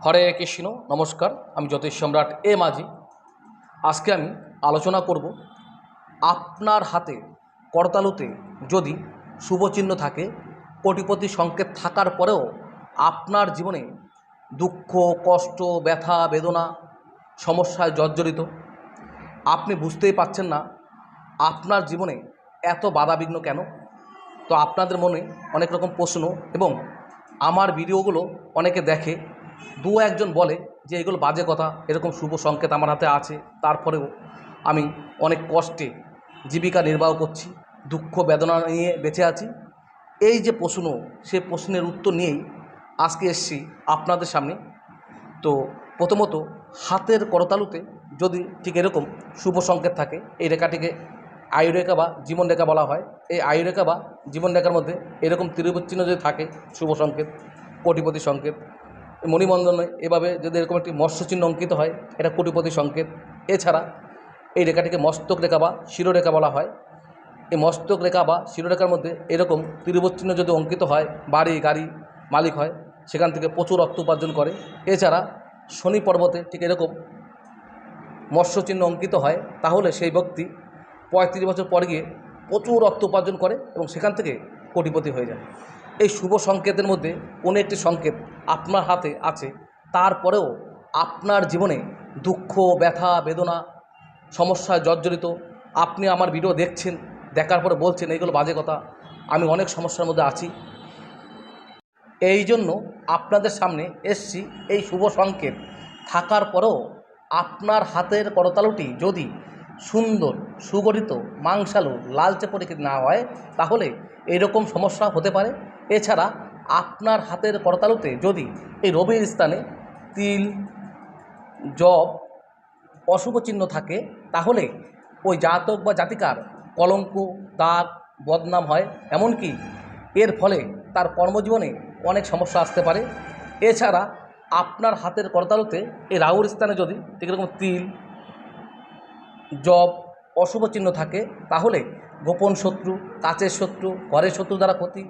হরে কৃষ্ণ। নমস্কার, আমি জ্যোতিষ সম্রাট এ মাঝি। আজকে আমি আলোচনা করব আপনার হাতে করতালুতে যদি শুভচিহ্ন থাকে, কোটিপতি সংকেত থাকার পরেও আপনার জীবনে দুঃখ, কষ্ট, ব্যথা, বেদনা, সমস্যায় জর্জরিত, আপনি বুঝতেই পারছেন না আপনার জীবনে এত বাধাবিঘ্ন কেন। তো আপনাদের মনে অনেক রকম প্রশ্ন, এবং আমার ভিডিওগুলো অনেকে দেখে, দু একজন বলে যে এগুলো বাজে কথা, এরকম শুভ সংকেত আমার হাতে আছে, তারপরেও আমি অনেক কষ্টে জীবিকা নির্বাহ করছি, দুঃখ বেদনা নিয়ে বেঁচে আছি। এই যে প্রশ্ন, সে প্রশ্নের উত্তর নিয়েই আজকে এসেছি আপনাদের সামনে। তো প্রথমত, হাতের করতালুতে যদি ঠিক এরকম শুভ সংকেত থাকে, এই রেখাটিকে আয়ুরেখা বা জীবন রেখা বলা হয়। এই আয়ুরেখা বা জীবন রেখার মধ্যে এরকম ত্রিভুজ চিহ্ন যদি থাকে, শুভ সংকেত, কোটিপতি সংকেত। মণিবন্ধনে এভাবে যদি এরকম একটি মৎস্য চিহ্ন অঙ্কিত হয়, এটা কোটিপতি সংকেত। এছাড়া এই রেখাটিকে মস্তক রেখা বা শিরোরেখা বলা হয়। এই মস্তক রেখা বা শিরোরেখার মধ্যে এরকম ত্রিভুজ চিহ্ন যদি অঙ্কিত হয়, বাড়ি গাড়ি মালিক হয়, সেখান থেকে প্রচুর অর্থ উপার্জন করে। এছাড়া শনি পর্বতে ঠিক এরকম মৎস্য চিহ্ন অঙ্কিত হয়, তাহলে সেই ব্যক্তি 35 বছর পর গিয়ে প্রচুর অর্থ উপার্জন করে এবং সেখান থেকে কোটিপতি হয়ে যায়। এই শুভ সংকেতের মধ্যে কোনো একটি সংকেত আপনার হাতে আছে, তারপরেও আপনার জীবনে দুঃখ, ব্যথা, বেদনা, সমস্যায় জর্জরিত। আপনি আমার ভিডিও দেখছেন, দেখার পরে বলছেন এইগুলো বাজে কথা, আমি অনেক সমস্যার মধ্যে আছি। এই জন্য আপনাদের সামনে এসছি। এই শুভ সংকেত থাকার পরেও আপনার হাতের করতালুটি যদি সুন্দর, সুগঠিত, মাংসালু, লালচে প্রকৃতির না হয়, তাহলে এরকম সমস্যা হতে পারে। এছাড়া আপনার হাতের করতালুতে যদি এই রবির স্থানে তিল, জব, অশুভ চিহ্ন থাকে, তাহলে ওই জাতক বা জাতিকার কলঙ্ক, দাগ, বদনাম হয়। এমনকি এর ফলে তার কর্মজীবনে অনেক সমস্যা আসতে পারে। এছাড়া আপনার হাতের করতালুতে এই রাহুর স্থানে যদি ঠিক এরকম তিল, জব, অশুভ চিহ্ন থাকে, তাহলে গোপন শত্রু, কাছের শত্রু, ঘরের শত্রু দ্বারা ক্ষতি।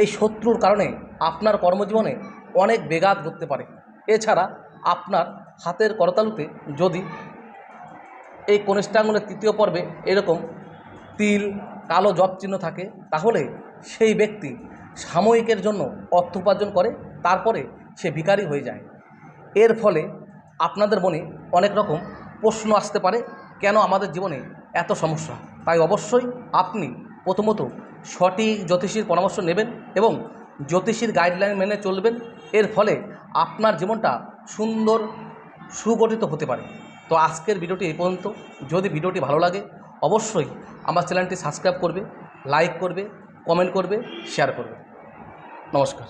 এই শত্রুর কারণে আপনার কর্মজীবনে অনেক ব্যাঘাত ঘটতে পারে। এছাড়া আপনার হাতের করতালুতে যদি এই কনিষ্ঠাঙ্গুলের তৃতীয় পর্বে এরকম তিল, কালো জব চিহ্ন থাকে, তাহলে সেই ব্যক্তি সাময়িকের জন্য অর্থ উপার্জন করে, তারপরে সে ভিখারি হয়ে যায়। এর ফলে আপনাদের মনে অনেক রকম প্রশ্ন আসতে পারে, কেন আমাদের জীবনে এত সমস্যা। তাই অবশ্যই আপনি প্রথমত সঠিক জ্যোতিষীর পরামর্শ নেবেন এবং জ্যোতিষীর গাইডলাইন মেনে চলবেন। এর ফলে আপনার জীবনটা সুন্দর, সুগঠিত হতে পারে। তো আজকের ভিডিওটি এই পর্যন্ত। যদি ভিডিওটি ভালো লাগে, অবশ্যই আমার চ্যানেলটি সাবস্ক্রাইব করবে, লাইক করবে, কমেন্ট করবে, শেয়ার করবে। নমস্কার।